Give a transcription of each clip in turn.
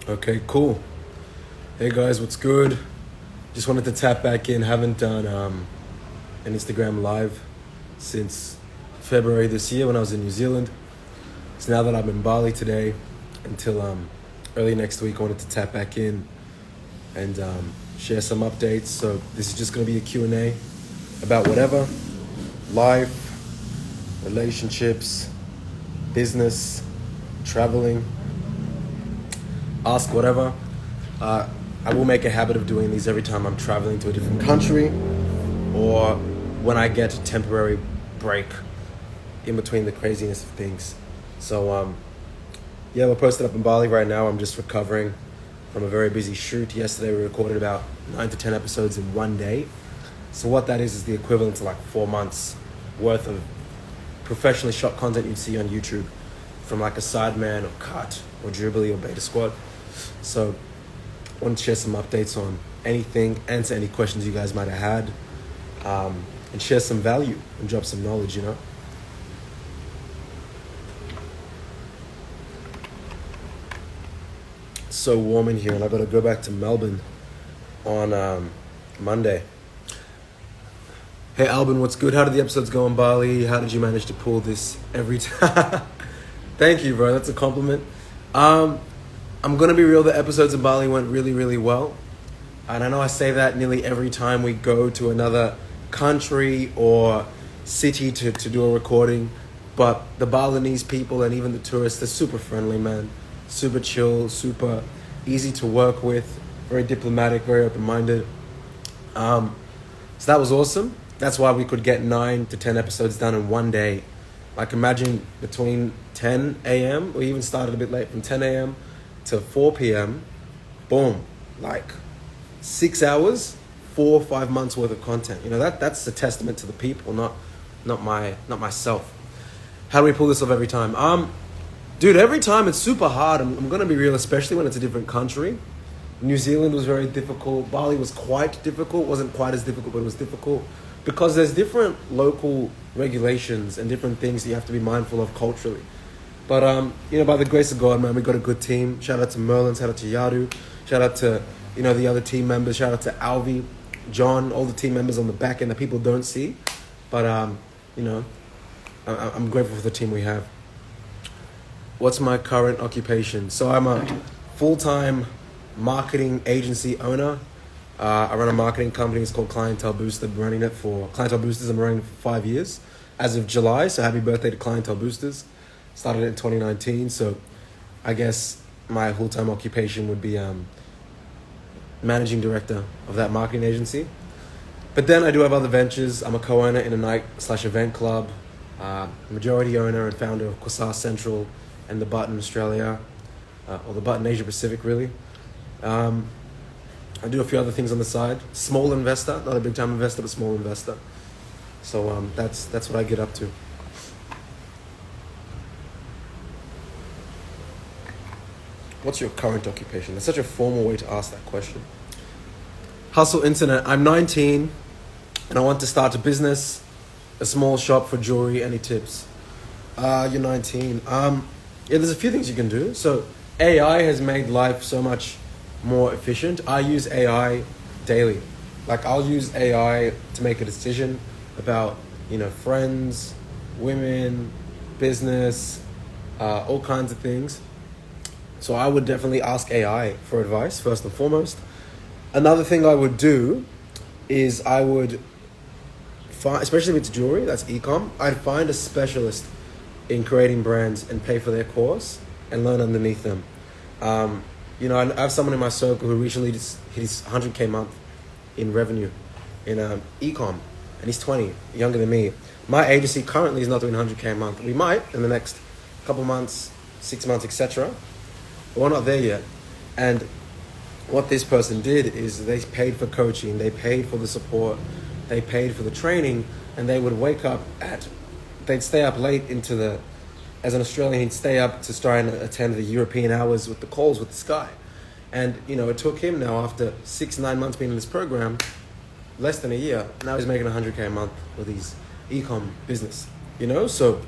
Okay, cool. Hey guys, what's good? Just wanted to tap back in. Haven't done an Instagram live since February this year when I was in New Zealand. So now that I'm in Bali today until early next week, I wanted to tap back in and share some updates. So this is just going to be a Q&A about whatever, life, relationships, business, traveling, ask whatever. I will make a habit of doing these every time I'm traveling to a different country or when I get a temporary break in between the craziness of things. So we're posted up in Bali right now. I'm just recovering from a very busy shoot. Yesterday we recorded about 9 to 10 episodes in one day. So what that is the equivalent to like 4 months worth of professionally shot content you'd see on YouTube from like a Sideman or Cut or Dribbly or Beta Squad. So I want to share some updates on anything, answer any questions you guys might have had, and share some value and drop some knowledge, It's so warm in here and I've got to go back to Melbourne on Monday. Hey Albin, what's good? How did the episodes go in Bali? How did you manage to pull this every time? Thank you, bro. That's a compliment. I'm going to be real, the episodes in Bali went really, really well. And I know I say that nearly every time we go to another country or city to do a recording. But the Balinese people and even the tourists, they're super friendly, man. Super chill, super easy to work with, very diplomatic, very open-minded. So that was awesome. That's why we could get 9 to 10 episodes done in one day. Like imagine between 10 a.m. We even started a bit late from 10 a.m. to 4 p.m. Boom, like 6 hours, 4 or 5 months worth of content. That's a testament to the people, not myself. How do we pull this off every time? Dude, every time it's super hard. I'm gonna be real, especially when it's a different country. New Zealand was very difficult. Bali was quite difficult. Wasn't quite as difficult, but it was difficult because there's different local regulations and different things that you have to be mindful of culturally. But, by the grace of God, man, we got a good team. Shout out to Merlin, shout out to Yadu, shout out to, the other team members, shout out to Alvi, John, all the team members on the back end that people don't see. But, I'm grateful for the team we have. What's my current occupation? So I'm a full-time marketing agency owner. I run a marketing company. It's called Clientele Booster. I'm running it for Clientele Boosters. I'm running it for 5 years as of July. So happy birthday to Clientele Boosters. Started it in 2019. So I guess my full-time occupation would be managing director of that marketing agency. But then I do have other ventures. I'm a co-owner in a night/event club, majority owner and founder of Quasar Central and The Button Australia, or The Button Asia Pacific, really. I do a few other things on the side. Small investor, not a big time investor, but small investor. So that's what I get up to. What's your current occupation? That's such a formal way to ask that question. Hustle Internet. I'm 19 and I want to start a business, a small shop for jewelry. Any tips? You're 19. There's a few things you can do. So AI has made life so much more efficient. I use AI daily. Like I'll use AI to make a decision about, friends, women, business, all kinds of things. So I would definitely ask AI for advice first and foremost. Another thing I would do is I would find, especially if it's jewelry, that's e-com, I'd find a specialist in creating brands and pay for their course and learn underneath them. I have someone in my circle who recently just hit his 100K month in revenue in e-com, and he's 20, younger than me. My agency currently is not doing 100K a month. We might in the next couple months, 6 months, etc. But we're not there yet. And what this person did is they paid for coaching, they paid for the support, they paid for the training, and they would they'd stay up late as an Australian, he'd stay up to try and attend the European hours with the calls with this guy. And, it took him now, after 6-9 months being in this program, less than a year, now he's making 100K a month with his e-com business, So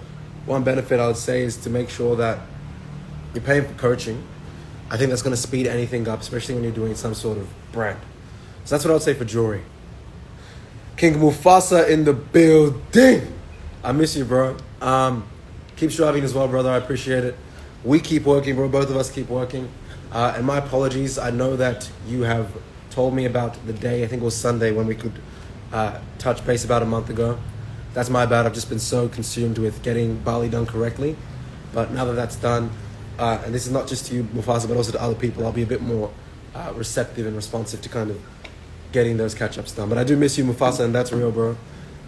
one benefit I would say is to make sure that you're paying for coaching, I think that's going to speed anything up, especially when you're doing some sort of brand. So that's what I would say for jewelry. King Mufasa in the building. I miss you, bro. Keep striving as well, brother. I appreciate it. We keep working, bro. Both of us keep working. And my apologies. I know that you have told me about the day, I think it was Sunday, when we could touch base about a month ago. That's my bad. I've just been so consumed with getting Bali done correctly. But now that that's done, and this is not just to you, Mufasa, but also to other people, I'll be a bit more receptive and responsive to kind of getting those catch-ups done. But I do miss you, Mufasa, and that's real, bro.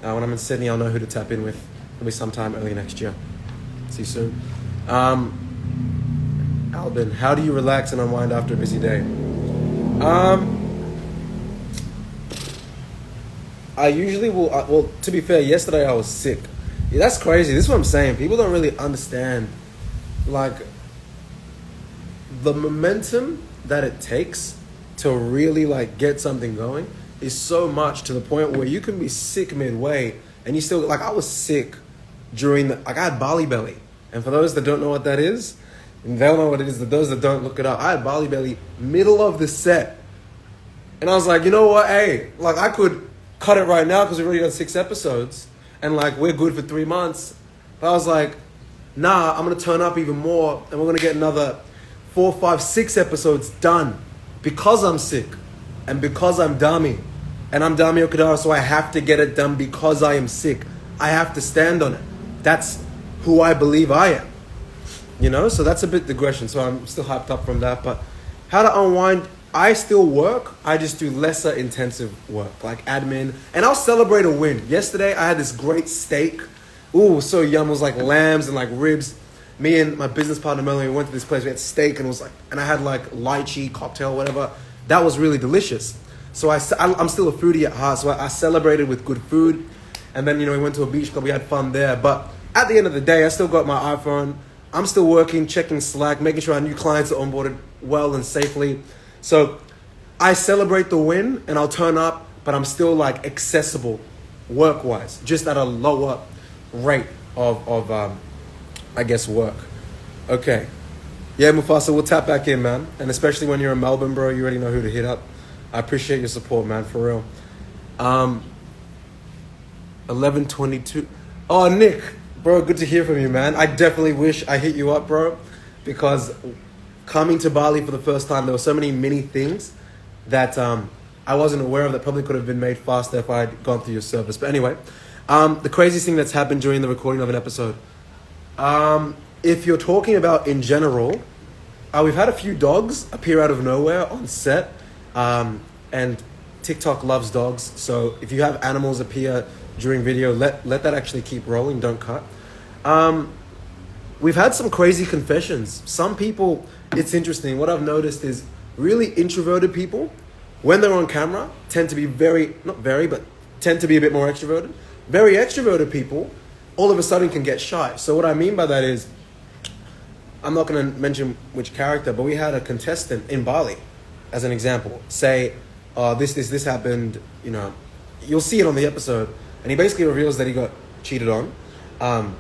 When I'm in Sydney, I'll know who to tap in with. It'll be sometime early next year. See you soon. Albin, how do you relax and unwind after a busy day? I usually will, well, to be fair, yesterday I was sick. Yeah, that's crazy. This is what I'm saying. People don't really understand, like, the momentum that it takes to really, like, get something going is so much, to the point where you can be sick midway and you still, like, I was sick during the, like, I had Bali belly. And for those that don't know what that is, and they'll know what it is, but those that don't, look it up. I had Bali belly middle of the set. And I was like, you know what? Hey, like, I could cut it right now because we've already done 6 episodes. And, like, we're good for 3 months. But I was like, nah, I'm going to turn up even more. And we're going to get another 4, 5, 6 episodes done. Because I'm sick. And because I'm Dami. And I'm Dami Okadara, so I have to get it done because I am sick. I have to stand on it. That's who I believe I am. You know, so that's a bit digression. So I'm still hyped up from that. But how to unwind, I still work. I just do lesser intensive work, like admin. And I'll celebrate a win. Yesterday, I had this great steak. Ooh, so yum. It was like lambs and like ribs. Me and my business partner, Melanie, we went to this place. We had steak and it was like, and I had like lychee cocktail, whatever. That was really delicious. So I'm still a foodie at heart. So I celebrated with good food. And then, you know, we went to a beach club. We had fun there. But at the end of the day, I still got my iPhone. I'm still working, checking Slack, making sure our new clients are onboarded well and safely. So I celebrate the win and I'll turn up, but I'm still like accessible work-wise, just at a lower rate of I guess, work. Okay. Yeah, Mufasa, we'll tap back in, man. And especially when you're in Melbourne, bro, you already know who to hit up. I appreciate your support, man, for real. 11:22. Oh, Nick. Bro, good to hear from you, man. I definitely wish I hit you up, bro, because coming to Bali for the first time, there were so many mini things that I wasn't aware of that probably could have been made faster if I had gone through your service. But anyway, the craziest thing that's happened during the recording of an episode, if you're talking about in general, we've had a few dogs appear out of nowhere on set, and TikTok loves dogs. So if you have animals appear during video, let that actually keep rolling, don't cut. We've had some crazy confessions. Some people, it's interesting, what I've noticed is really introverted people, when they're on camera, tend to be tend to be a bit more extroverted. Very extroverted people, all of a sudden can get shy. So what I mean by that is, I'm not going to mention which character, but we had a contestant in Bali, as an example, say, this happened, you know, you'll see it on the episode. And he basically reveals that he got cheated on, and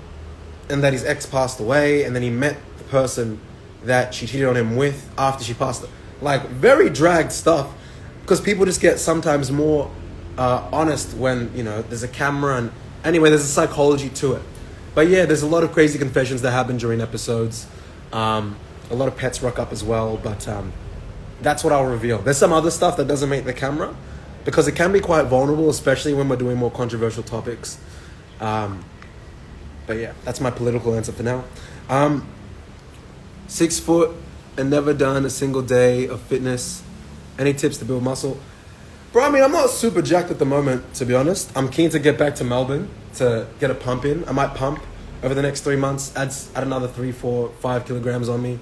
that his ex passed away, and then he met the person that she cheated on him with after she passed. Like, very dragged stuff, because people just get sometimes more honest when, you know, there's a camera, and anyway, there's a psychology to it. But yeah, there's a lot of crazy confessions that happen during episodes. A lot of pets rock up as well, but that's what I'll reveal. There's some other stuff that doesn't make the camera, because it can be quite vulnerable, especially when we're doing more controversial topics. But yeah, that's my political answer for now. 6 foot and never done a single day of fitness. Any tips to build muscle? Bro, I mean, I'm not super jacked at the moment, to be honest. I'm keen to get back to Melbourne to get a pump in. I might pump over the next 3 months, add another 3, 4, 5 kilograms on me.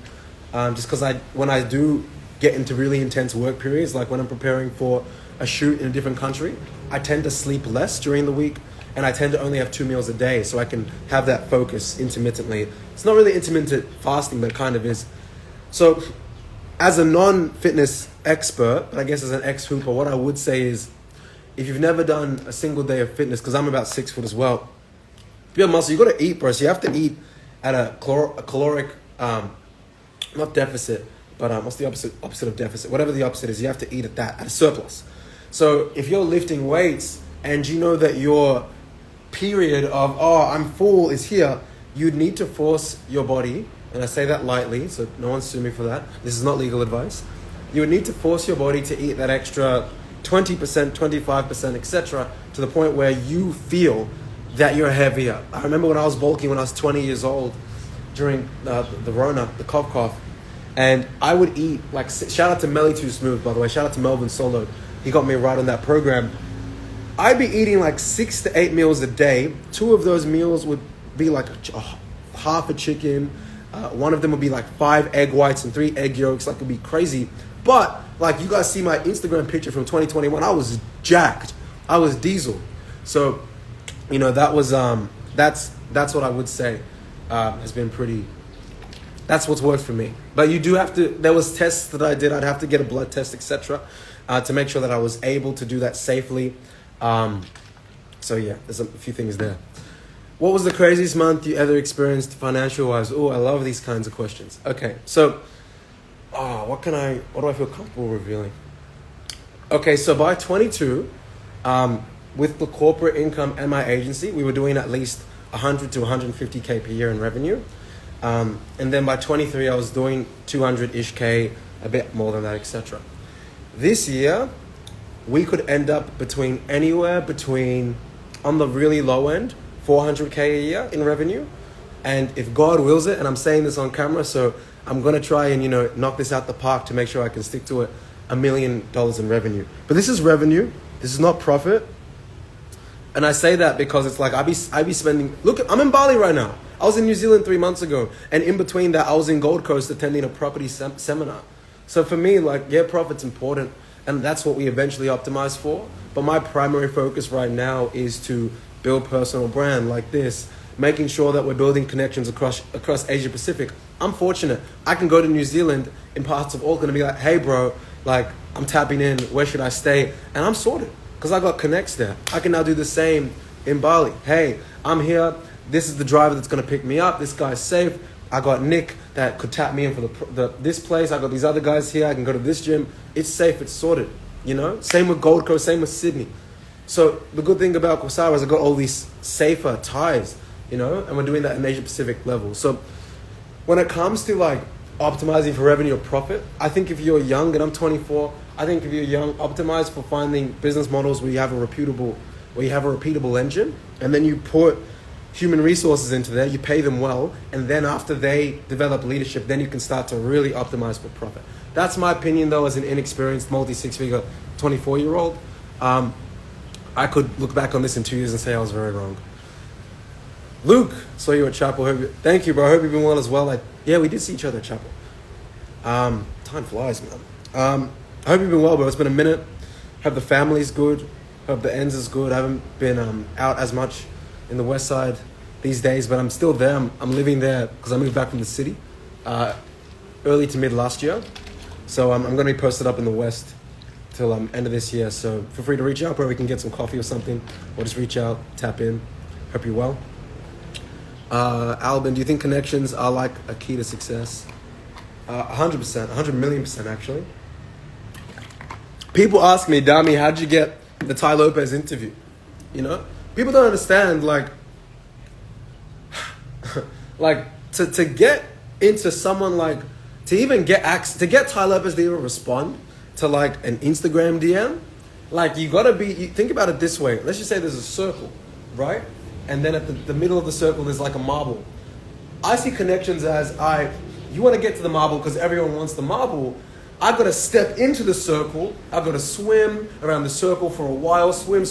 Just because when I do get into really intense work periods, like when I'm preparing for a shoot in a different country, I tend to sleep less during the week, and I tend to only have 2 meals a day, so I can have that focus intermittently. It's not really intermittent fasting, but it kind of is. So as a non-fitness expert, but I guess as an ex-hooper, what I would say is, if you've never done a single day of fitness, because I'm about 6 foot as well, if you have muscle, you got to eat, bro. So you have to eat at a caloric, not deficit, But what's the opposite of deficit? Whatever the opposite is, you have to eat at a surplus. So if you're lifting weights and you know that your period of, oh, I'm full is here, you'd need to force your body, and I say that lightly, so no one sue me for that. This is not legal advice. You would need to force your body to eat that extra 20%, 25%, etc., to the point where you feel that you're heavier. I remember when I was bulking when I was 20 years old during the Rona, the cough, and I would eat, like, shout out to Melly Too Smooth, by the way, shout out to Melvin Solo. He got me right on that program. I'd be eating like 6 to 8 meals a day. 2 of those meals would be like half a chicken. One of them would be like 5 egg whites and 3 egg yolks. Like, it'd be crazy. But like, you guys see my Instagram picture from 2021. I was jacked. I was diesel. So, you know, that was that's what I would say has been pretty. That's what's worked for me. But you do have to. There was tests that I did. I'd have to get a blood test, etc., to make sure that I was able to do that safely. So yeah, there's a few things there. What was the craziest month you ever experienced financial-wise? Oh, I love these kinds of questions. Okay, so, what do I feel comfortable revealing? Okay, so by 22, with the corporate income and my agency, we were doing at least 100 to 150K per year in revenue. And then by 23, I was doing 200-ish K, a bit more than that, etc. This year, we could end up anywhere between, on the really low end, 400K a year in revenue. And if God wills it, and I'm saying this on camera, so I'm going to try and, knock this out the park to make sure I can stick to it, $1 million in revenue. But this is revenue. This is not profit. And I say that because it's like, I be spending, look, I'm in Bali right now. I was in New Zealand 3 months ago. And in between that, I was in Gold Coast attending a property seminar. So for me, like, yeah, profit's important. And that's what we eventually optimize for. But my primary focus right now is to build personal brand like this, making sure that we're building connections across Asia Pacific. I'm fortunate. I can go to New Zealand in parts of Auckland and be like, hey, bro, like, I'm tapping in. Where should I stay? And I'm sorted because I got connects there. I can now do the same in Bali. Hey, I'm here. This is the driver that's going to pick me up. This guy's safe. I got Nick that could tap me in for this place. I got these other guys here. I can go to this gym. It's safe. It's sorted. Same with Gold Coast. Same with Sydney. So the good thing about Kosara is I got all these safer ties, and we're doing that in Asia Pacific level. So when it comes to like optimizing for revenue or profit, I think if you're young, and I'm 24, I think if you're young, optimize for finding business models where you have a repeatable engine, and then you put human resources into there, you pay them well, and then after they develop leadership, then you can start to really optimize for profit. That's my opinion, though, as an inexperienced multi-6-figure 24-year-old. I could look back on this in 2 years and say I was very wrong. Luke, saw you at Chapel. Thank you, bro. I hope you've been well as well. Yeah, we did see each other at Chapel. Time flies, man. I hope you've been well, bro. It's been a minute. Hope the family's good. Hope the ends is good. I haven't been out as much in the West Side these days, but I'm still there. I'm living there because I moved back from the city early to mid last year. So I'm going to be posted up in the West till end of this year. So feel free to reach out, where we can get some coffee or something, or just reach out, tap in. Hope you're well. Albin, do you think connections are like a key to success? 100%, 100 million% actually. People ask me, Dami, how'd you get the Ty Lopez interview? People don't understand, like to get into someone like, to even get access, to get Ty Lopez to even respond to like an Instagram DM, like you think about it this way. Let's just say there's a circle, right? And then at the middle of the circle, there's like a marble. I see connections as you want to get to the marble because everyone wants the marble. I've got to step into the circle. I've got to swim around the circle for a while, swim.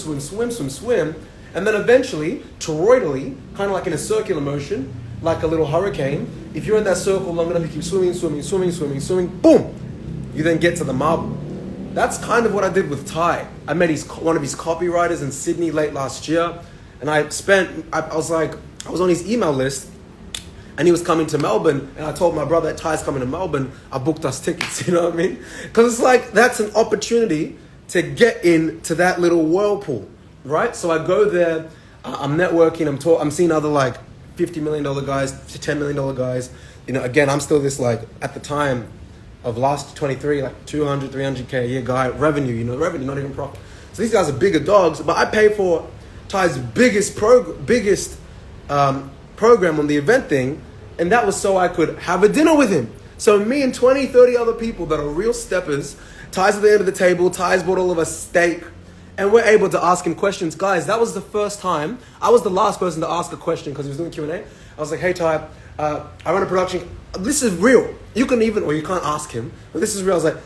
And then eventually, toroidally, kind of like in a circular motion, like a little hurricane, if you're in that circle long enough, you keep swimming, boom, you then get to the marble. That's kind of what I did with Ty. I met one of his copywriters in Sydney late last year, and I was on his email list, and he was coming to Melbourne, and I told my brother that Ty's coming to Melbourne. I booked us tickets, you know what I mean? Because it's like, that's an opportunity to get into that little whirlpool, right? So I go there, I'm networking, I'm seeing other like $50 million guys, $10 million guys. Again, I'm still this like, at the time, of last 23, like 200, 300K a year guy, revenue, revenue, not even profit. So these guys are bigger dogs, but I pay for Ty's biggest program on the event thing, and that was so I could have a dinner with him. So me and 20, 30 other people that are real steppers, Ty's at the end of the table, Ty's bought all of us steak, and we're able to ask him questions. Guys, that was the first time, I was the last person to ask a question because he was doing Q&A. I was like, hey Ty, I run a production, this is real. You can even, or you can't ask him, but this is real. I was like,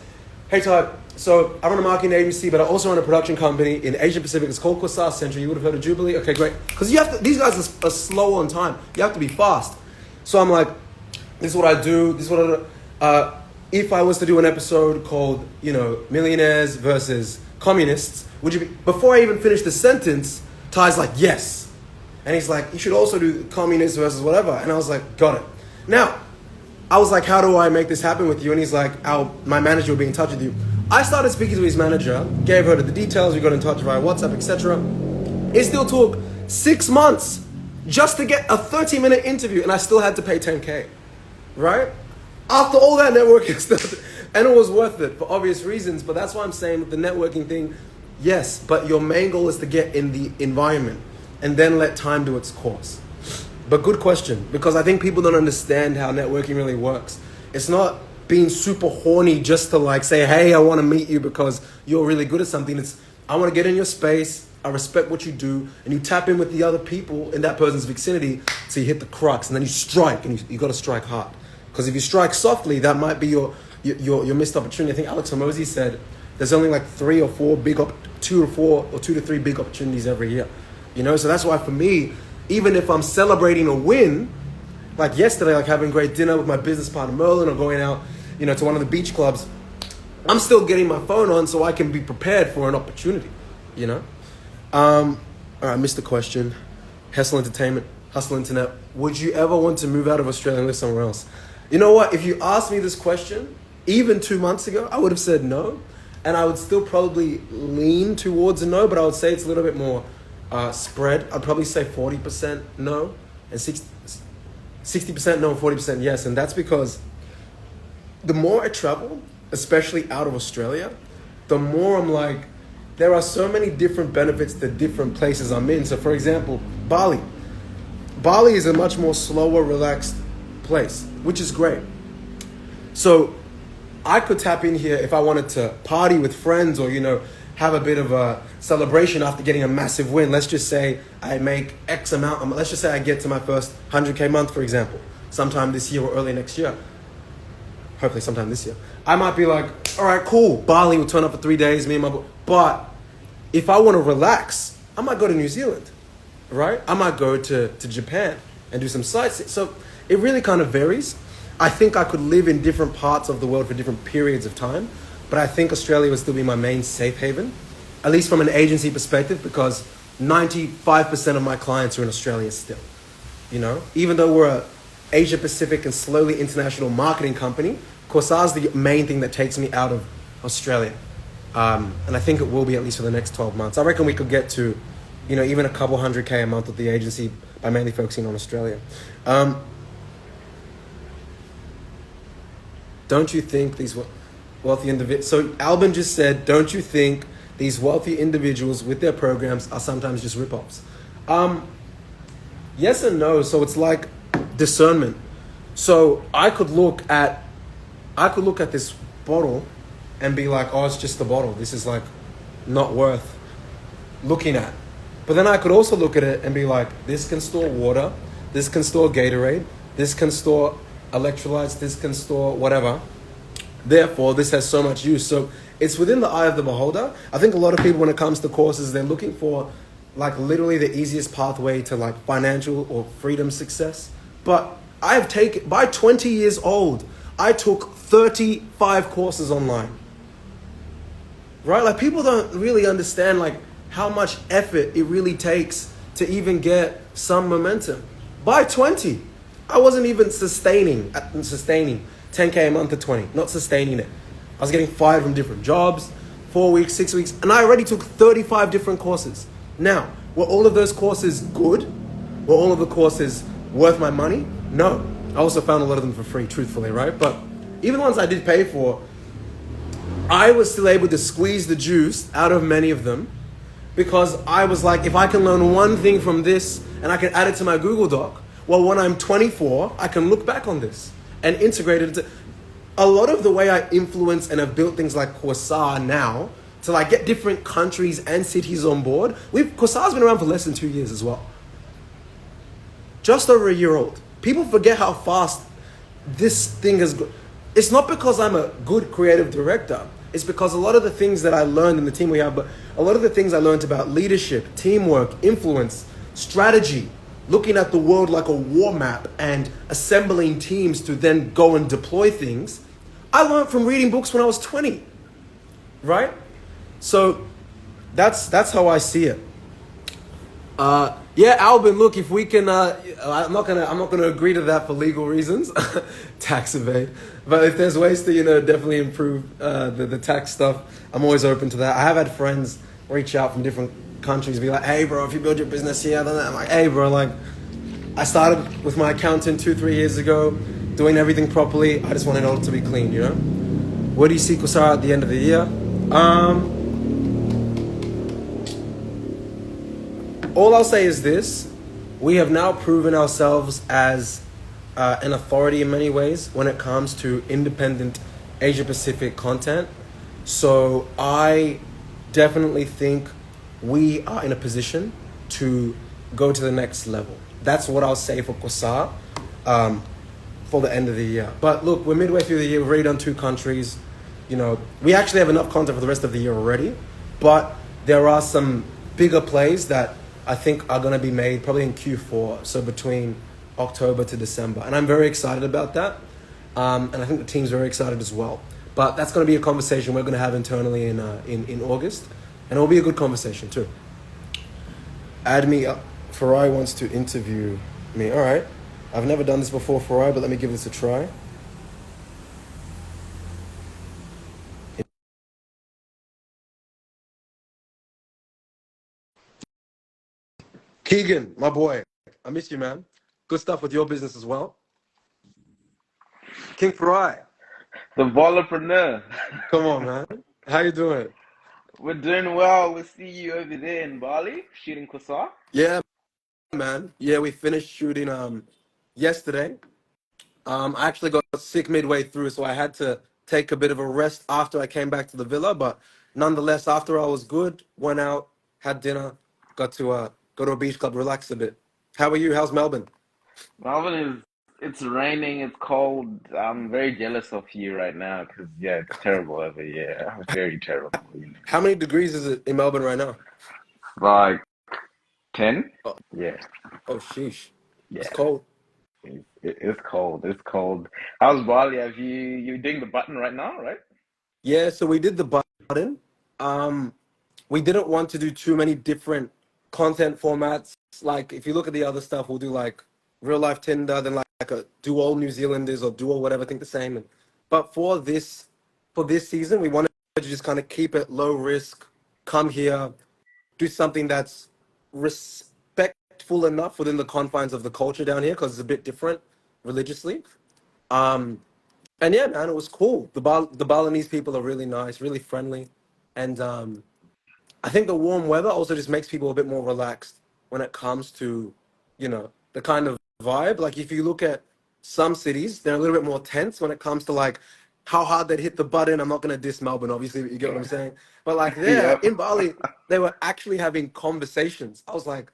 hey Ty, so I run a marketing agency, but I also run a production company in Asia Pacific. It's called Quasar Central. You would have heard of Jubilee? Okay, great. Because these guys are slow on time. You have to be fast. So I'm like, this is what I do. This is what I do. If I was to do an episode called, millionaires versus communists, would you be, before I even finish the sentence, Ty's like, yes. And he's like, you should also do communists versus whatever. And I was like, got it. Now, I was like, how do I make this happen with you? And he's like, my manager will be in touch with you. I started speaking to his manager, gave her the details, we got in touch via WhatsApp, etc. It still took 6 months just to get a 30-minute interview, and I still had to pay 10K, right? After all that networking stuff, and it was worth it for obvious reasons, but that's why I'm saying with the networking thing, yes, but your main goal is to get in the environment and then let time do its course. But good question, because I think people don't understand how networking really works. It's not being super horny just to say, hey, I want to meet you because you're really good at something. It's, I want to get in your space, I respect what you do, and you tap in with the other people in that person's vicinity so you hit the crux, and then you strike, and you got to strike hard. Because if you strike softly, that might be your missed opportunity. I think Alex Hormozy said there's only 3 or 4 2 to 3 big opportunities every year. So that's why for me, even if I'm celebrating a win, like yesterday, having great dinner with my business partner Merlin, or going out, to one of the beach clubs, I'm still getting my phone on so I can be prepared for an opportunity, All right, missed the question. Hustle Entertainment, Hustle Internet. Would you ever want to move out of Australia and live somewhere else? You know what? If you asked me this question, even 2 months ago, I would have said no. And I would still probably lean towards a no, but I would say it's a little bit more spread. I'd probably say 40% no and 60% no and 40% yes. And that's because the more I travel, especially out of Australia, the more I'm like, there are so many different benefits to different places I'm in. So for example, Bali. Bali is a much more slower, relaxed place, which is great. So I could tap in here if I wanted to party with friends or, have a bit of a celebration after getting a massive win. Let's just say I make X amount. Let's just say I get to my first 100K month, for example, sometime this year or early next year. Hopefully sometime this year. I might be like, all right, cool. Bali will turn up for 3 days, me and my boy. But if I want to relax, I might go to New Zealand, right? I might go to Japan and do some sightseeing. So it really kind of varies. I think I could live in different parts of the world for different periods of time, but I think Australia would still be my main safe haven, at least from an agency perspective, because 95% of my clients are in Australia still. Even though we're a Asia Pacific and slowly international marketing company, Quasar's the main thing that takes me out of Australia. And I think it will be at least for the next 12 months. I reckon we could get to, even a couple 100K a month with the agency by mainly focusing on Australia. Don't you think these wealthy individuals... So Albin just said, don't you think these wealthy individuals with their programs are sometimes just rip-offs? Yes and no. So it's like discernment. So I could look at this bottle and be like, oh, it's just a bottle. This is not worth looking at. But then I could also look at it and be like, this can store water, this can store Gatorade, this can store electrolytes, this can store whatever. Therefore, this has so much use. So it's within the eye of the beholder. I think a lot of people, when it comes to courses, they're looking for literally the easiest pathway to financial or freedom success. But by 20 years old, I took 35 courses online. Right? People don't really understand how much effort it really takes to even get some momentum. By 20, I wasn't even sustaining 10K a month to 20, not sustaining it. I was getting fired from different jobs, 4 weeks, 6 weeks, and I already took 35 different courses. Now, were all of those courses good? Were all of the courses worth my money? No. I also found a lot of them for free, truthfully, right? But even the ones I did pay for, I was still able to squeeze the juice out of many of them because I was like, if I can learn one thing from this and I can add it to my Google Doc, well, when I'm 24, I can look back on this and integrate it into... A lot of the way I influence and have built things like Coursera now to like get different countries and cities on board. Coursera's been around for less than 2 years as well. Just over a year old. People forget how fast this thing has gone. It's not because I'm a good creative director. It's because a lot of the things that I learned in the team we have, but a lot of the things I learned about leadership, teamwork, influence, strategy, looking at the world like a war map and assembling teams to then go and deploy things, I learned from reading books when I was 20, right? So that's how I see it. Yeah, Albin, look, if we can, I'm not gonna agree to that for legal reasons, tax evade. But if there's ways to, definitely improve the tax stuff, I'm always open to that. I have had friends reach out from different countries, be like, hey, bro, if you build your business here, then I'm like, hey, bro, like, I started with my accountant 2-3 years ago, doing everything properly. I just want it all to be clean, Where do you see Coursera at the end of the year? All I'll say is this: we have now proven ourselves as an authority in many ways when it comes to independent Asia-Pacific content. So I definitely think we are in a position to go to the next level. That's what I'll say for Coursera for the end of the year. But look, we're midway through the year. We've already done 2 countries. We actually have enough content for the rest of the year already. But there are some bigger plays that I think are going to be made probably in Q4, so between October to December. And I'm very excited about that. And I think the team's very excited as well. But that's going to be a conversation we're going to have internally in August. And it'll be a good conversation too. Add me up. Farai wants to interview me. All right. I've never done this before, Farai, but let me give this a try. Keegan, my boy, I miss you, man. Good stuff with your business as well. King Farai, The volpreneur. come on, man. How you doing? We're doing well. We see you over there in Bali shooting Kosa. Yeah, man. Yeah, we finished shooting yesterday. I actually got sick midway through, so I had to take a bit of a rest after I came back to the villa. But nonetheless, after I was good, went out, had dinner, got to go to a beach club, relax a bit. How are you? How's Melbourne? Melbourne it's raining, it's cold. I'm very jealous of you right now because yeah, it's terrible over here. Very terrible. How many degrees is it in Melbourne right now? Like 10? Oh, Yeah, oh sheesh. It's yeah. cold. It's cold. It's cold. How's Bali? Have you doing the button right now, right? Yeah, so we did the button. Um, we didn't want to do too many different content formats. Like if you look at the other stuff, we'll do like real life Tinder, then like a do all New Zealanders or do all whatever, think the same. But for this season, we wanted to just kind of keep it low risk, come here, do something that's respectful enough within the confines of the culture down here because it's a bit different religiously. Um, and yeah, man, it was cool. The Balinese people are really nice, really friendly, and I think the warm weather also just makes people a bit more relaxed when it comes to, the kind of vibe. Like if you look at some cities, they're a little bit more tense when it comes to like how hard they'd hit the button. I'm not gonna diss Melbourne, obviously, but you get what I'm saying. But like there Yep. in Bali, they were actually having conversations. I was like,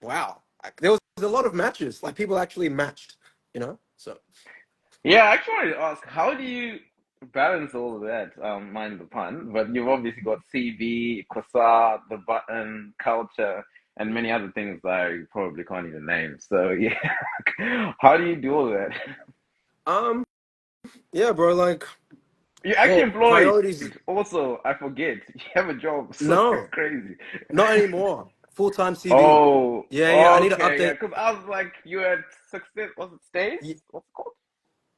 wow, like, there was a lot of matches. Like people actually matched. So Yeah, I actually wanted to ask, how do you balance all of that? Mind the pun, but you've obviously got CV, Kosa, the button, culture, and many other things that I probably can't even name. So yeah, how do you do all of that? um, yeah, bro. Like, You're actually well, employed. priorities. Also, I forget you have a job, so it's No, crazy. not anymore. Full-time CV. Oh, Yeah, yeah. I need to okay, yeah. update. Because I was like, you had success. Was it stays? What's it called?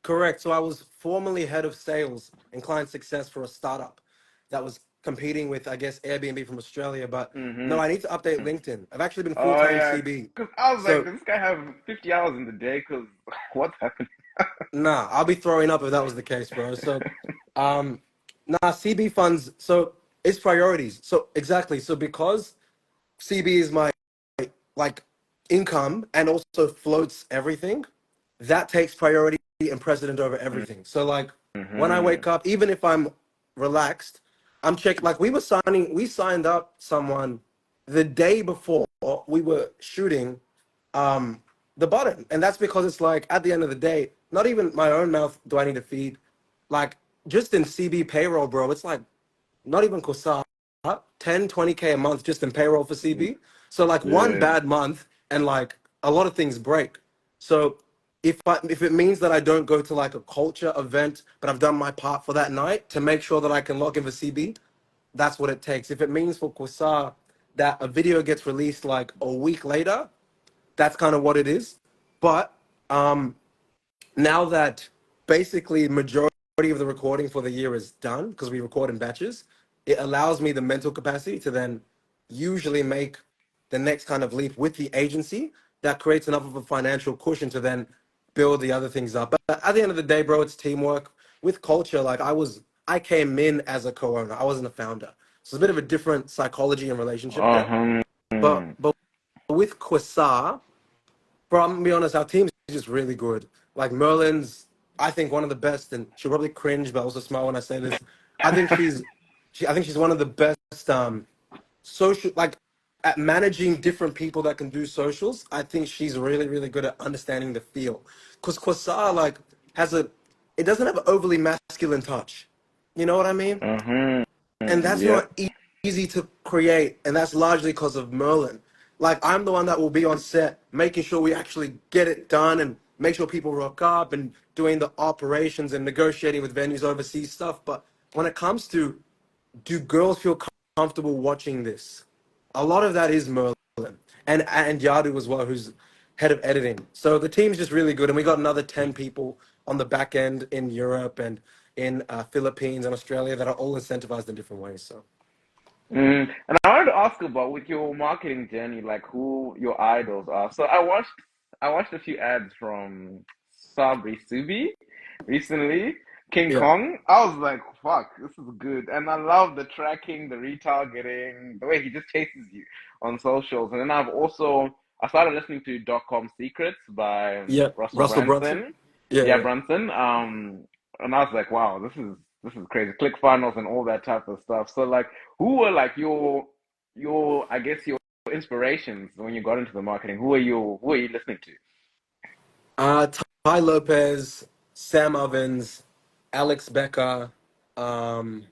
Correct. So I was formerly head of sales and client success for a startup that was competing with, I guess, Airbnb from Australia. But no, Mm-hmm. I need to update LinkedIn. I've actually been full Oh time yeah, CB. because I was like, So does this guy have 50 hours in the day? Because what's happening? nah, I'll be throwing up if that was the case, bro. So, um, nah, CB funds. So it's priorities. So exactly. So because CB is my like income and also floats everything, that takes priority and precedent over everything. So like when I Mm-hmm. wake up, even if I'm relaxed, I'm checking. Like we signed up someone the day before we were shooting um the button, and that's because it's like at the end of the day, not even my own mouth do I need to feed. Like just in CB payroll, bro, it's like not even Kosa, 10, 20K a month just in payroll for CB. So like one Yeah. bad month and like a lot of things break. So if it means that I don't go to like a culture event, but I've done my part for that night to make sure that I can log in for CB, that's what it takes. If it means for Kosa that a video gets released like a week later, that's kind of what it is. But um now that basically majority of the recording for the year is done because we record in batches, it allows me the mental capacity to then usually make the next kind of leap with the agency that creates enough of a financial cushion to then build the other things up. But at the end of the day, bro, it's teamwork. With culture, like I came in as a co-owner. I wasn't a founder. So it's a bit of a different psychology and relationship there. Uh-huh. But with Quasar, bro, I'm gonna be honest, our team is just really good. Like Merlin's, I think one of the best, and she'll probably cringe, but also smile when I say this. I think I think she's one of the best social, like at managing different people that can do socials. I think she's really, really good at understanding the feel. Because Quasar like has it doesn't have an overly masculine touch. You know what I mean? Uh-huh. And that's Yep. not easy to create, and that's largely because of Merlin. Like I'm the one that will be on set making sure we actually get it done and make sure people rock up and doing the operations and negotiating with venues overseas stuff. But when it comes to do girls feel comfortable watching this, a lot of that is Merlin and Yadu as well, who's head of editing. So the team's just really good, and we got another 10 people on the back end in Europe and in Philippines and Australia that are all incentivized in different ways. So. And I wanted to ask about with your marketing journey, like who your idols are. So I watched a few ads from Sabri Subi recently. King Yeah. Kong. I was like, fuck, this is good. And I love the tracking, the retargeting, the way he just chases you on socials. And then I started listening to .com Secrets by Yeah, Russell Russell Brunson. Branson. Yeah, Yeah, yeah. Brunson. And I was like, wow, this is crazy. Click funnels and all that type of stuff. So like who were like your I guess your inspirations when you got into the marketing? Who are you listening to? Uh, Ty Lopez, Sam Ovens, Alex Becker. Um,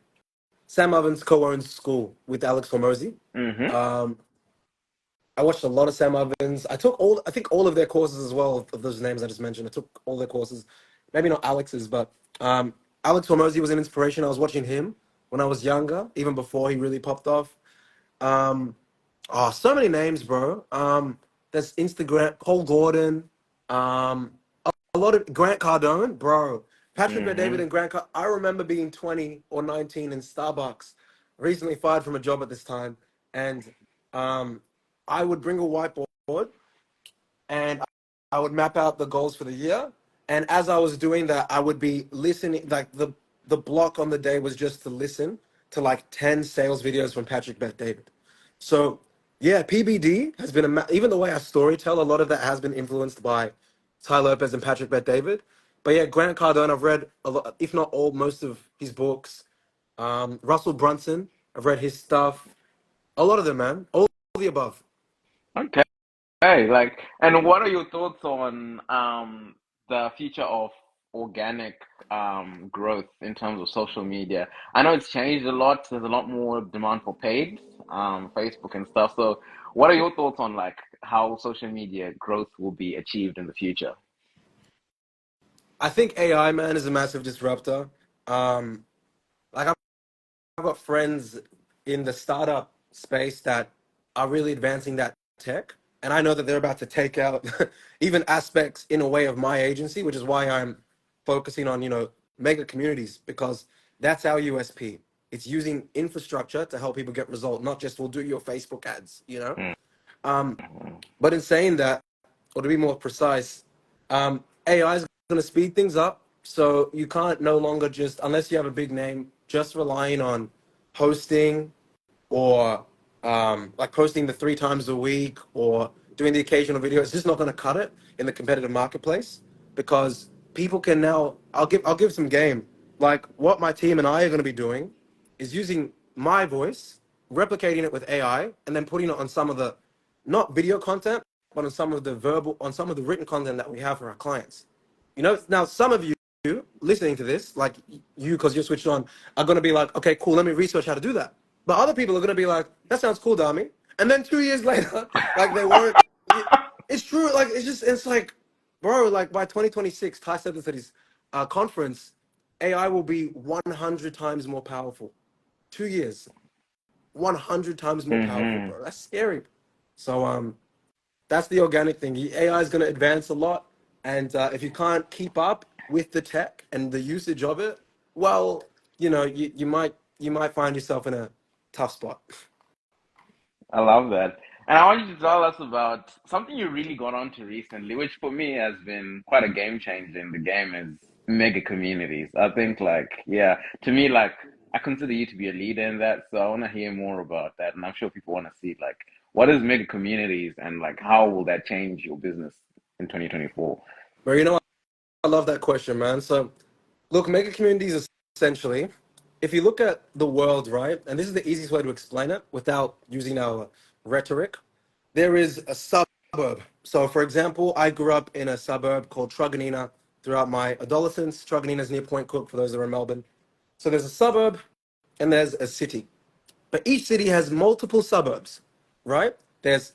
Sam Ovens co-owns Skool with Alex Hormozy. Mm-hmm. Um, I watched a lot of Sam Ovens. I think all of their courses as well, of those names I just mentioned. I took all their courses. Maybe not Alex's, but Alex Hormozy was an inspiration. I was watching him when I was younger, even before he really popped off. Um, oh, so many names, bro. There's Instagram, Cole Gordon, um, a lot of Grant Cardone, bro. Patrick Bet David Mm-hmm. and I remember being 20 or 19 in Starbucks, recently fired from a job at this time, and um, I would bring a whiteboard and I would map out the goals for the year. And as I was doing that, I would be listening. Like the block on the day was just to listen to like 10 sales videos from Patrick Bet David. So yeah, PBD has been even the way I storytell, a lot of that has been influenced by Ty Lopez and Patrick Bet David. But yeah, Grant Cardone, I've read a lot, if not all, most of his books. Russell Brunson, I've read his stuff. A lot of them, man. All the above. Okay. Hey, like, and what are your thoughts on the future of organic growth in terms of social media? I know it's changed a lot. There's a lot more demand for paid Facebook and stuff. So, what are your thoughts on like how social media growth will be achieved in the future? I think AI, man, is a massive disruptor. Like I've got friends in the startup space that are really advancing that tech, and I know that they're about to take out even aspects in a way of my agency, which is why I'm focusing on mega communities because that's our USP. It's using infrastructure to help people get result, not just we'll do your Facebook ads, you know? Mm. Um, but in saying that, or to be more precise, AI is going to speed things up. So you can't no longer just, unless you have a big name, just relying on hosting or like posting the 3 times a week or doing the occasional video. It's just not going to cut it in the competitive marketplace because people can now. I'll give some game. Like what my team and I are going to be doing is using my voice, replicating it with AI, and then putting it on some of the not video content, but on some of the written content that we have for our clients. You know, now some of you listening to this, like you, because you're switched on, are going to be like, okay, cool, let me research how to do that. But other people are going to be like, that sounds cool, Dami. And then 2 years later, like they won't. It's true. Like it's like, bro, like by 2026, Ty said this at his conference, AI will be 100 times more powerful. 2 years, 100 times more powerful, Mm-hmm. bro. That's scary. So that's the organic thing. AI is going to advance a lot, and if you can't keep up with the tech and the usage of it, well, you know, you might find yourself in a tough spot. I love that. And I want you to tell us about something you really got onto recently, which for me has been quite a game changer in the game is mega communities. I think like, yeah, to me, like I consider you to be a leader in that. So I want to hear more about that. And I'm sure people want to see like what is mega communities and like how will that change your business in 2024? But you know, I love that question, man. So, look, mega communities is essentially, if you look at the world, right, and this is the easiest way to explain it without using our rhetoric, there is a suburb. So, for example, I grew up in a suburb called Truganina throughout my adolescence. Truganina is near Point Cook for those that are in Melbourne. So, there's a suburb and there's a city. But each city has multiple suburbs, right? There's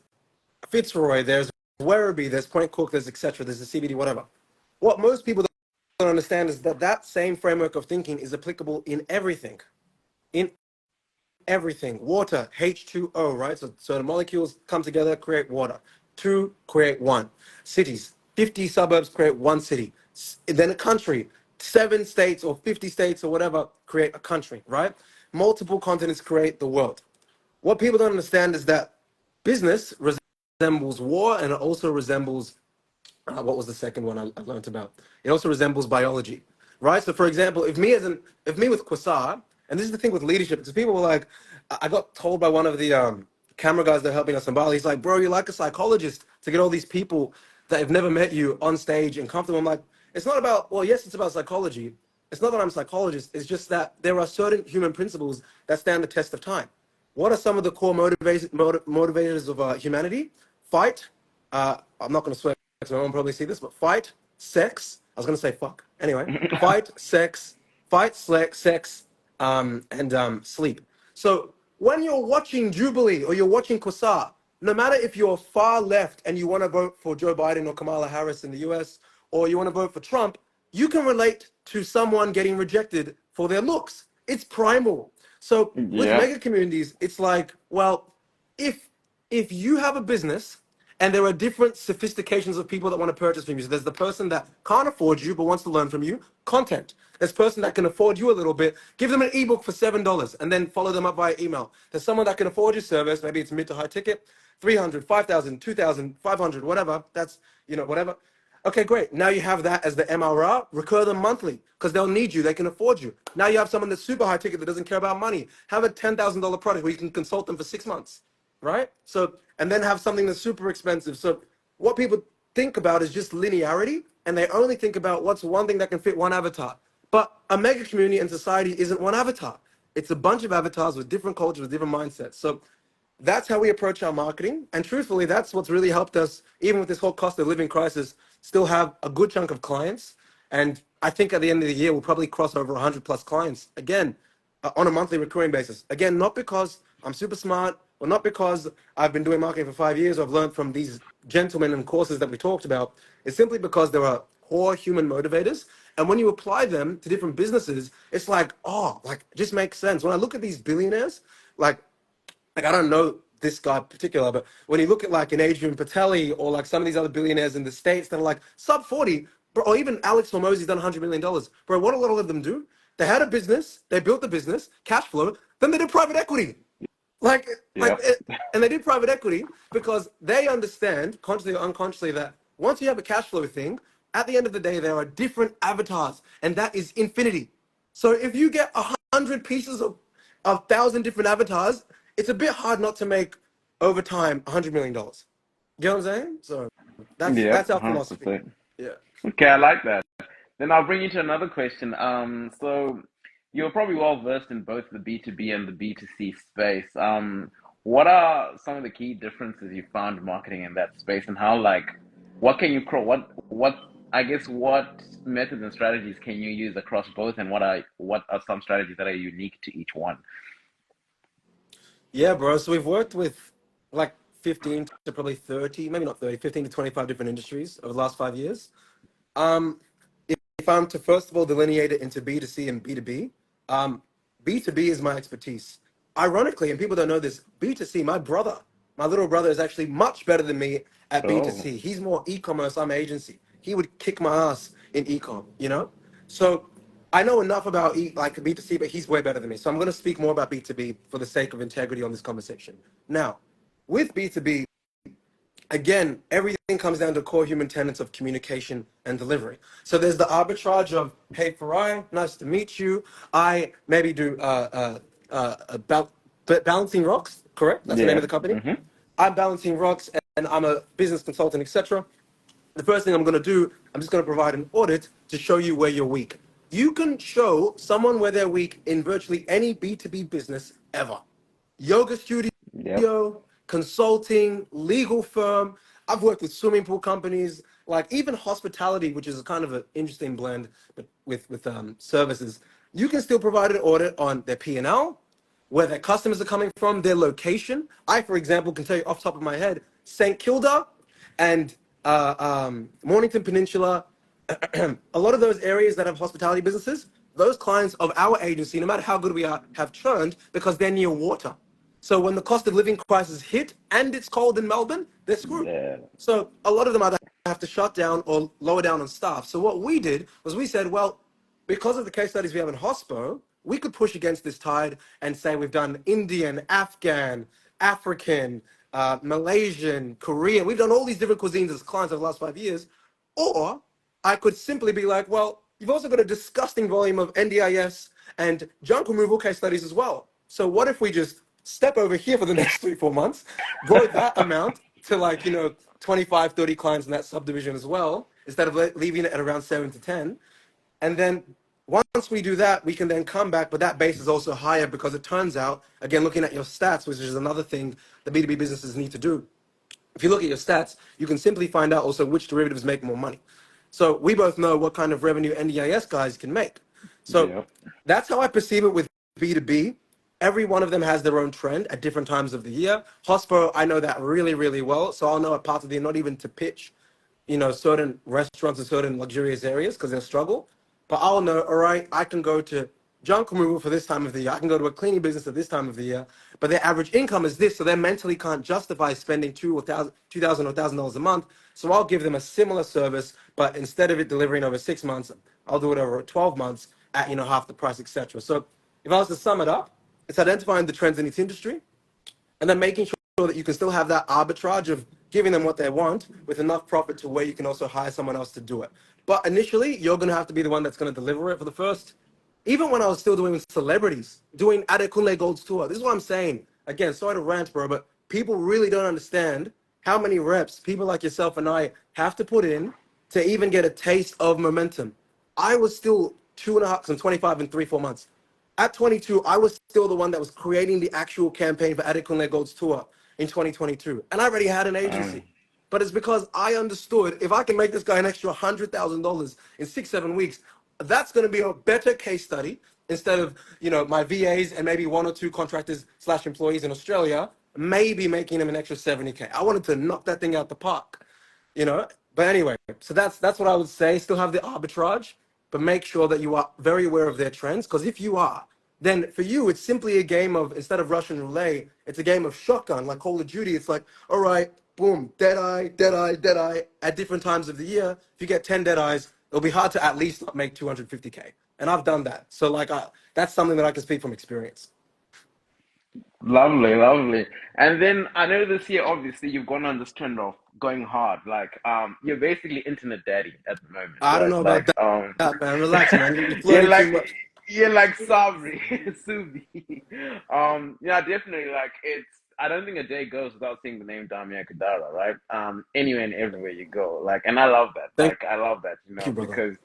Fitzroy, there's Werribee, there's Point Cook, there's etc. There's the CBD, whatever. What most people don't understand is that that same framework of thinking is applicable in everything. In everything. Water, H2O, right? So the molecules come together, create water. Two create one. Cities, 50 suburbs create one city. Then a country, 7 states or 50 states or whatever create a country, right? Multiple continents create the world. What people don't understand is that business resembles war and it also resembles what was the second one I learned about? It also resembles biology, right? So, for example, if me with Quasar, and this is the thing with leadership, because people were like, I got told by one of the camera guys that are helping us in Bali, he's like, bro, you're like a psychologist to get all these people that have never met you on stage and comfortable. I'm like, it's not about, well, yes, it's about psychology. It's not that I'm a psychologist. It's just that there are certain human principles that stand the test of time. What are some of the core motivators of humanity? Fight. I'm not going to swear because I won't probably see this, but fight, sex. I was going to say fuck. Anyway, fight, sex, and sleep. So when you're watching Jubilee or you're watching Quasar, no matter if you're far left and you want to vote for Joe Biden or Kamala Harris in the US, or you want to vote for Trump, you can relate to someone getting rejected for their looks. It's primal. So with Yeah. mega communities, it's like, well, if if you have a business and there are different sophistications of people that want to purchase from you. So there's the person that can't afford you but wants to learn from you, content. There's a person that can afford you a little bit, give them an ebook for $7 and then follow them up via email. There's someone that can afford your service, maybe it's mid to high ticket, 300, 5,000, 2,000, 500, whatever. That's, whatever. Okay, great. Now you have that as the MRR. Recur them monthly because they'll need you. They can afford you. Now you have someone that's super high ticket that doesn't care about money. Have a $10,000 product where you can consult them for 6 months, right? So, and then have something that's super expensive. So what people think about is just linearity, and they only think about what's one thing that can fit one avatar. But a mega community and society isn't one avatar. It's a bunch of avatars with different cultures, with different mindsets. So that's how we approach our marketing. And truthfully, that's what's really helped us, even with this whole cost of living crisis, still have a good chunk of clients. And I think at the end of the year, we'll probably cross over 100 plus clients again on a monthly recurring basis. Again, not because I'm super smart or not because I've been doing marketing for 5 years or I've learned from these gentlemen and courses that we talked about. It's simply because there are core human motivators. And when you apply them to different businesses, it's like, oh, like it just makes sense. When I look at these billionaires, like I don't know this guy in particular, but when you look at like an Adrian Patelli or like some of these other billionaires in the States that are like sub 40, bro, or even Alex Hormozi's done $100 million. Bro, what a lot of them do? They had a business, they built the business, cash flow, then they did private equity. Like, Yep. and they did private equity because they understand, consciously or unconsciously, that once you have a cash flow thing, at the end of the day, there are different avatars, and that is infinity. So if you get 100 pieces of 1,000 different avatars, it's a bit hard not to make over time $100 million. You know what I'm saying? So Yep. that's our philosophy. 100%. Yeah. Okay, I like that. Then I'll bring you to another question. So you're probably well versed in both the B2B and the B2C space. What are some of the key differences you found marketing in that space, and how, like, what can you what I guess what methods and strategies can you use across both, and what are some strategies that are unique to each one? Yeah, bro. So we've worked with like 15 to probably 30, maybe not 30, 15 to 25 different industries over the last 5 years. Um, if I'm to first of all delineate it into B2C and B2B, um, B2B is my expertise. Ironically, and people don't know this, B2C, my little brother is actually much better than me at Oh, B2C. He's more e-commerce, I'm agency. He would kick my ass in e-com, you know? So I know enough about like B2C, but he's way better than me. So I'm going to speak more about B2B for the sake of integrity on this conversation. Now, with B2B, again, everything comes down to core human tenets of communication and delivery. So there's the arbitrage of, hey, Farai, nice to meet you. I maybe do about balancing rocks, correct? That's the name yeah. of the company. Mm-hmm. I'm balancing rocks and I'm a business consultant, etc. The first thing I'm going to do, I'm just going to provide an audit to show you where you're weak. You can show someone where they're weak in virtually any B2B business ever. Yoga Yep. studio, consulting, legal firm. I've worked with swimming pool companies, like even hospitality, which is kind of an interesting blend, but with services. You can still provide an audit on their P&L, where their customers are coming from, their location. I, for example, can tell you off the top of my head, St. Kilda and Mornington Peninsula, a lot of those areas that have hospitality businesses, those clients of our agency, no matter how good we are, have churned because they're near water. So when the cost of living crisis hit and it's cold in Melbourne, they're screwed. Yeah. So a lot of them either have to shut down or lower down on staff. So what we did was we said, well, because of the case studies we have in hospo, we could push against this tide and say we've done Indian, Afghan, African, Malaysian, Korean. We've done all these different cuisines as clients over the last 5 years. Or I could simply be like, well, you've also got a disgusting volume of NDIS and junk removal case studies as well. So what if we just step over here for the next 3, 4 months, grow that amount to like, 25, 30 clients in that subdivision as well, instead of leaving it at around 7 to 10. And then once we do that, we can then come back, but that base is also higher because it turns out, again, looking at your stats, which is another thing that B2B businesses need to do. If you look at your stats, you can simply find out also which derivatives make more money. So we both know what kind of revenue NDIS guys can make. So Yep. that's how I perceive it with B2B. Every one of them has their own trend at different times of the year. Hospo, I know that really, really well. So I'll know at parts of the year, not even to pitch, certain restaurants in certain luxurious areas because they'll struggle. But I'll know, all right, I can go to junk removal for this time of the year. I can go to a cleaning business at this time of the year. But their average income is this, so they mentally can't justify spending $2,000 or $1,000 a month. So I'll give them a similar service, but instead of it delivering over 6 months, I'll do it over 12 months at half the price, etc. So if I was to sum it up, it's identifying the trends in each industry, and then making sure that you can still have that arbitrage of giving them what they want with enough profit to where you can also hire someone else to do it. But initially, you're going to have to be the one that's going to deliver it for the first. Even when I was still doing celebrities, doing Adekunle Gold's tour, this is what I'm saying. Again, sorry to rant, bro, but people really don't understand how many reps people like yourself and I have to put in to even get a taste of momentum. I was still 2.5, I'm 25 in 3, 4 months. At 22, I was still the one that was creating the actual campaign for Adekunle Gold's tour in 2022. And I already had an Um, agency. But it's because I understood if I can make this guy an extra $100,000 in 6, 7 weeks, that's going to be a better case study instead of, my VAs and maybe one or two contractors slash employees in Australia, maybe making them an extra 70K. I wanted to knock that thing out the park, you know? But anyway, so that's what I would say. Still have the arbitrage, but make sure that you are very aware of their trends. Because if you are, then for you, it's simply a game of, instead of Russian roulette, it's a game of shotgun, like Call of Duty. It's like, all right, boom, dead eye, dead eye, dead eye at different times of the year. If you get 10 dead eyes, it'll be hard to at least not make 250K. And I've done that. So like that's something that I can speak from experience. Lovely, lovely. And then I know this year, obviously, you've gone on this trend of going hard. Like, you're basically internet daddy at the moment, I don't right? know about Like, that, man. Relax, man. You're you're flirting too like, much. you're like Sabri, Subi. Yeah, definitely. Like, I don't think a day goes without seeing the name Damia Kadara, right? Anywhere and everywhere you go. Like, and I love that. Thank Like, I love that, you, brother. because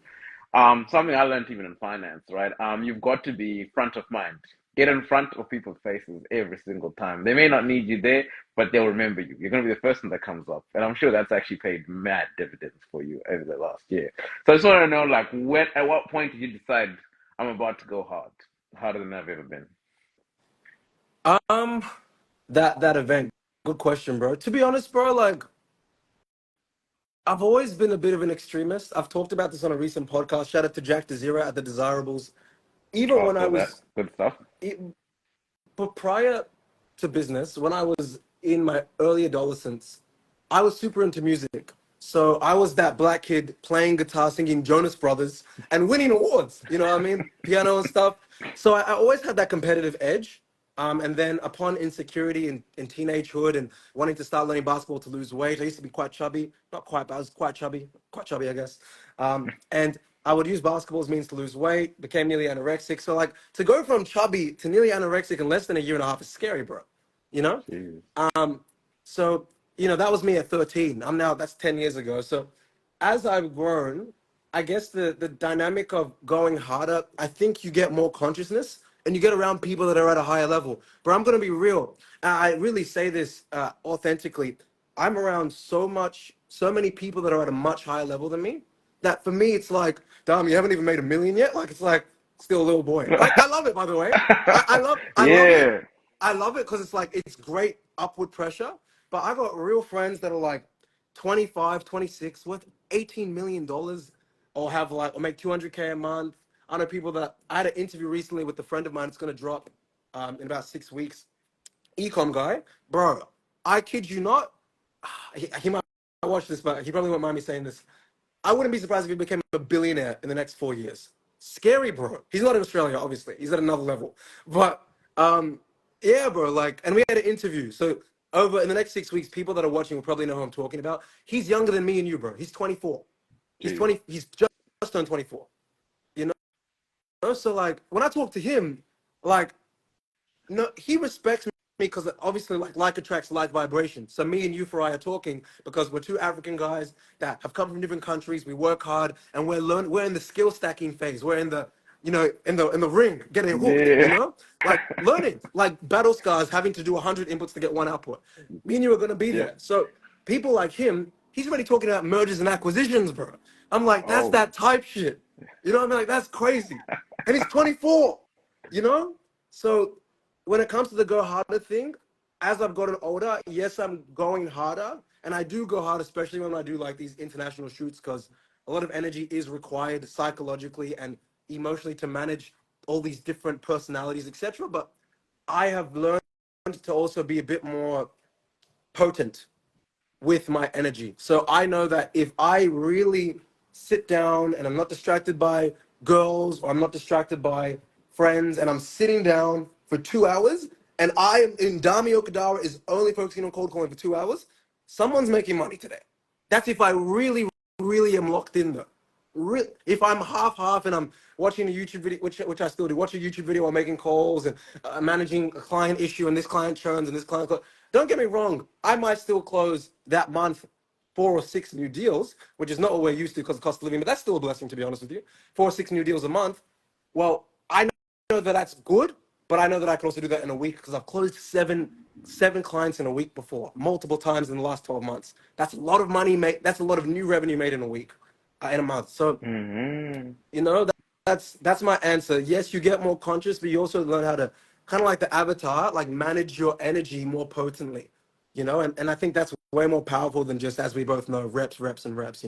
something I learned even in finance, right? You've got to be front of mind. Get in front of people's faces every single time. They may not need you there, but they'll remember you. You're going to be the first one that comes up. And I'm sure that's actually paid mad dividends for you over the last year. So I just want to know, like, at what point did you decide I'm about to go hard? Harder than I've ever been. Um, that event. Good question, bro. To be honest, bro, like I've always been a bit of an extremist. I've talked about this on a recent podcast. Shout out to Jack DeZero at the Desirables. Even Oh, when I so that was, good stuff. it, but prior to business, when I was in my early adolescence, I was super into music. So I was that black kid playing guitar, singing Jonas Brothers, and winning awards. You know what I mean? Piano and stuff. So I always had that competitive edge. And then upon insecurity in teenagehood and wanting to start learning basketball to lose weight, I used to be quite chubby. Not quite, but I was quite chubby, I guess. And I would use basketball as means to lose weight, became nearly anorexic. So like to go from chubby to nearly anorexic in less than a year and a half is scary, bro. You know? Jeez. So, that was me at 13. That's 10 years ago. So as I've grown, I guess the dynamic of going harder, I think you get more consciousness and you get around people that are at a higher level. But I'm going to be real. I really say this authentically. I'm around so many people that are at a much higher level than me that for me, it's like, damn, you haven't even made a million yet. Like, it's like still a little boy. Like, I love it, by the way. I love it. Yeah. I love it because it's like it's great upward pressure. But I got real friends that are like 25, 26, worth $18 million, or have like or make 200K a month. I know people that I had an interview recently with a friend of mine. It's gonna drop in about 6 weeks. Ecom guy, bro. I kid you not. He might watch this, but he probably won't mind me saying this. I wouldn't be surprised if he became a billionaire in the next 4 years. Scary, bro. He's not in Australia, obviously. He's at another level. But yeah, bro. Like, and we had an interview. So over in the next 6 weeks, people that are watching will probably know who I'm talking about. He's younger than me and you, bro. He's 24. He's Jeez. 20. He's just turned 24. You know. So like, when I talk to him, like, no, he respects me because obviously like attracts like vibration. So me and you, Farai, are talking because we're two African guys that have come from different countries. We work hard and we're in the skill stacking phase. We're in the in the ring, getting hooked, Yeah. like learning, like battle scars, having to do 100 inputs to get one output. Me and you are gonna be Yeah. there. So people like him, he's already talking about mergers and acquisitions, bro. I'm like, that's Oh. that type shit. You know what I mean? Like that's crazy. And he's 24, you know? So when it comes to the go harder thing, as I've gotten older, yes, I'm going harder. And I do go hard, especially when I do like these international shoots, because a lot of energy is required psychologically and emotionally to manage all these different personalities, etc. But I have learned to also be a bit more potent with my energy. So I know that if I really sit down and I'm not distracted by girls or I'm not distracted by friends and I'm sitting down for 2 hours and I am in Dami Okadawa is only focusing on cold calling for 2 hours, someone's making money today. That's if I really, really am locked in though. If I'm half and I'm watching a YouTube video, which I still do, watch a YouTube video while making calls and managing a client issue and this client churns and this client. Don't get me wrong, I might still close that month 4 or 6 new deals, which is not what we're used to because of cost of living, but that's still a blessing to be honest with you. 4 or 6 new deals a month. Well, I know that that's good, but I know that I can also do that in a week because I've closed seven clients in a week before, multiple times in the last 12 months. That's a lot of money made. That's a lot of new revenue made in a week, in a month. So Hmm. that's my answer. Yes, you get more conscious, but you also learn how to kind of like the avatar, like manage your energy more potently, and I think that's way more powerful than just, as we both know, reps, reps, and reps.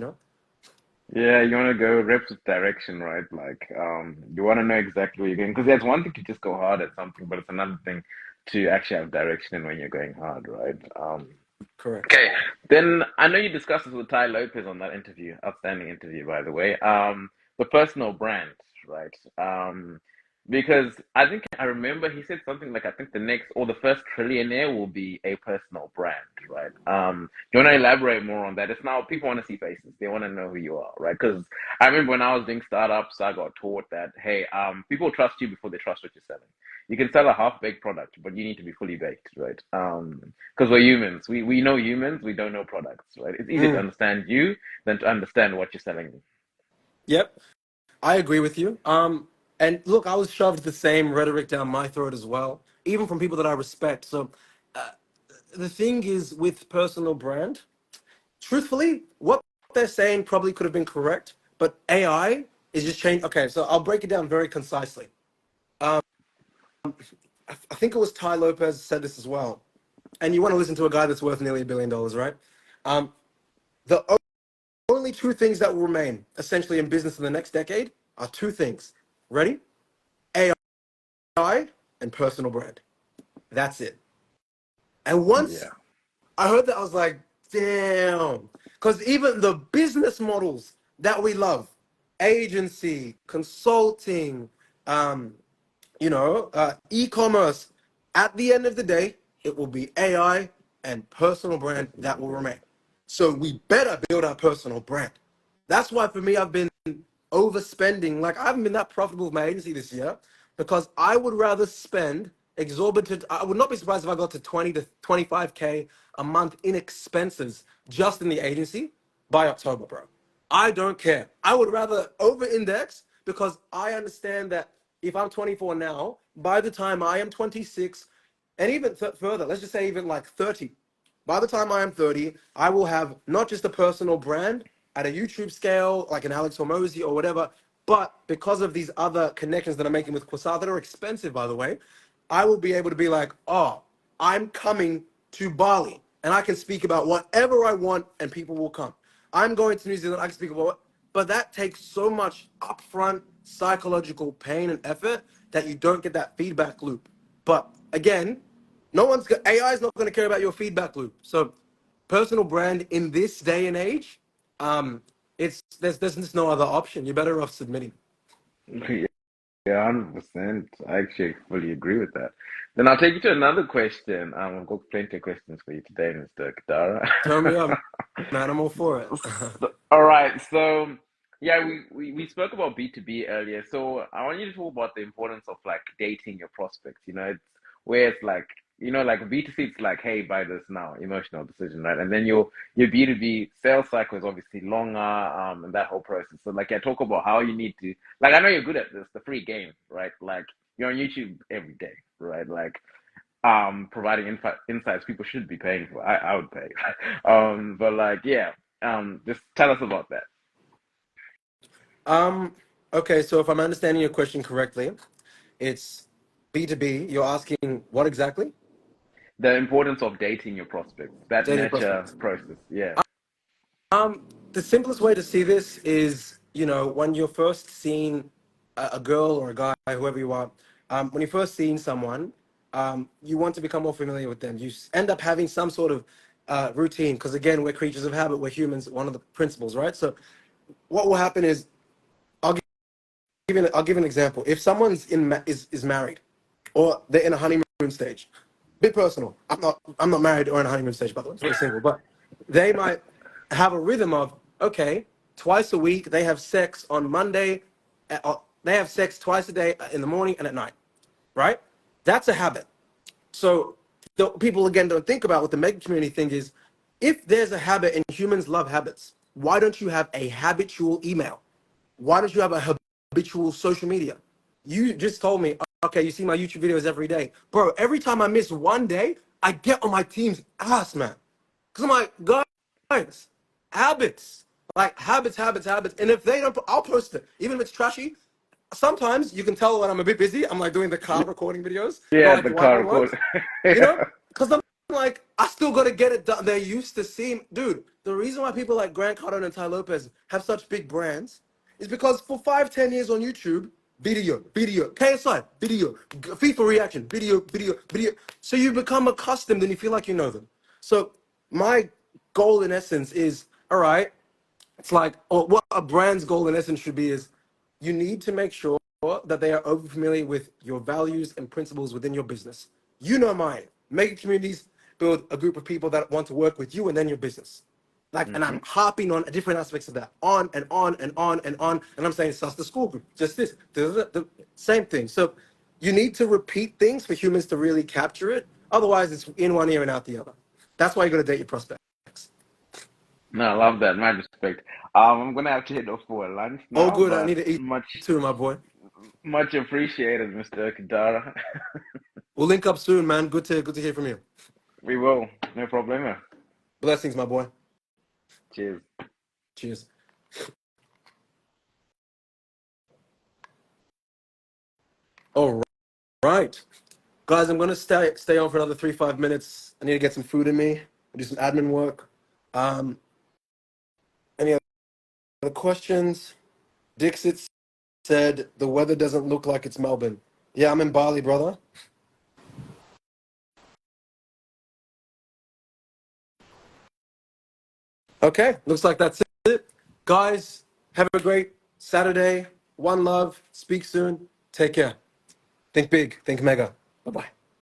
Yeah, you want to go reps with direction, right? Like, you want to know exactly where you're going. Because there's one thing to just go hard at something, but it's another thing to actually have direction in when you're going hard, right? Correct. Okay, then I know you discussed this with Ty Lopez on that interview, outstanding interview, by the way. The personal brand, right? Because I think I remember he said something like, I think the next or the first trillionaire will be a personal brand, right? Do you want to elaborate more on that? It's now people want to see faces, they want to know who you are, right? Because I remember when I was doing startups, I got taught that, hey, people trust you before they trust what you're selling. You can sell a half-baked product, but you need to be fully baked, right? Because we're humans. We know humans, we don't know products, right? It's easier to Mm. understand you than to understand what you're selling me. Yep, I agree with you. And look, I was shoved the same rhetoric down my throat as well, even from people that I respect. So the thing is with personal brand, truthfully, what they're saying probably could have been correct, but AI is just changing. Okay, so I'll break it down very concisely. I think it was Ty Lopez said this as well. And you want to listen to a guy that's worth nearly $1 billion, right? Um, the only two things that will remain essentially in business in the next decade are two things. Ready? AI and personal brand. That's it. And once Yeah. I heard that, I was like, damn. Because even the business models that we love, agency, consulting, um, e-commerce, at the end of the day, it will be AI and personal brand that will remain. So we better build our personal brand. That's why for me, I've been overspending. Like I haven't been that profitable with my agency this year because I would rather spend exorbitant. I would not be surprised if I got to 20 to 25K a month in expenses just in the agency by October, bro. I don't care. I would rather over index because I understand that if I'm 24 now, by the time I am 26, and even further, let's just say even like 30, by the time I am 30, I will have not just a personal brand at a YouTube scale, like an Alex Hormozy or whatever, but because of these other connections that I'm making with Quasar that are expensive, by the way, I will be able to be like, oh, I'm coming to Bali and I can speak about whatever I want and people will come. I'm going to New Zealand, I can speak about what, but that takes so much upfront psychological pain and effort that you don't get that feedback loop. But again, AI is not going to care about your feedback loop. So personal brand in this day and age, it's there's just no other option. You're better off submitting. Yeah, 100%. I actually fully agree with that. Then I'll take you to another question. I've got plenty of questions for you today, Mr. Kadara. Turn me up, man. I'm all for it. All right, so yeah, we spoke about B2B earlier. So I want you to talk about the importance of like dating your prospects. It's where it's like, like B2C, it's like, hey, buy this now, emotional decision, right? And then your B2B sales cycle is obviously longer, and that whole process. So like, yeah, talk about how you need to, like, I know you're good at this, the free game, right? Like you're on YouTube every day, right? Like providing insights people should be paying for. I would pay. But like yeah, just tell us about that. um, okay, so if I'm understanding your question correctly, it's B2B. You're asking what exactly? The importance of dating your prospects, that Dating nurture prospects. process. Yeah. The simplest way to see this is, when you're first seeing a girl or a guy, whoever you are, when you're first seeing someone, you want to become more familiar with them. End up having some sort of routine because, again, we're creatures of habit. We're humans. One of the principles, right? So, what will happen is, I'll I'll give an example. If someone's is married, or they're in a honeymoon stage, bit personal. I'm not married or in a honeymoon stage, by the way. I'm very single, but they might have a rhythm of okay, twice a week they have sex on Monday, they have sex twice a day in the morning and at night, right? That's a habit. So the people again don't think about what the mega community thing is. If there's a habit and humans love habits, why don't you have a habitual email? Why don't you have a habitual social media? You just told me, okay, you see my YouTube videos every day. Bro, every time I miss one day, I get on my team's ass, man. Because I'm like, guys, habits. Like habits, habits, habits. And if they don't, I'll post it. Even if it's trashy, sometimes you can tell when I'm a bit busy. I'm like doing the car recording videos, not Yeah, like the the car whiteboard record. ones, you know? Because I'm like, I still got to get it done. They're used to seeing, dude, the reason why people like Grant Cardone and Ty Lopez have such big brands is because for 5, 10 years on YouTube, video, KSI, video, FIFA reaction, video. So you become accustomed and you feel like you know them. So my goal in essence is, all right, it's like, or what a brand's goal in essence should be is you need to make sure that they are over familiar with your values and principles within your business. You know mine. Make communities, build a group of people that want to work with you and then your business. Like, and Mm-hmm. I'm harping on different aspects of that, on and on and on and on. And I'm saying, such the school group, just this, the same thing. So you need to repeat things for humans to really capture it. Otherwise, it's in one ear and out the other. That's why you got to date your prospects. No, I love that. My respect. I'm gonna have to head off for lunch Oh, now, good. I but need to eat much too, my boy. much appreciated, Mr. Kadara. We'll link up soon, man. Good to hear from you. We will. No problema. Blessings, my boy. Cheers. Cheers. All right, guys. I'm gonna stay on for another 3-5 minutes. I need to get some food in me. Do some admin work. Any other questions? Dixit said the weather doesn't look like it's Melbourne. Yeah, I'm in Bali, brother. Okay, looks like that's it. Guys, have a great Saturday. One love. Speak soon. Take care. Think big. Think mega. Bye bye.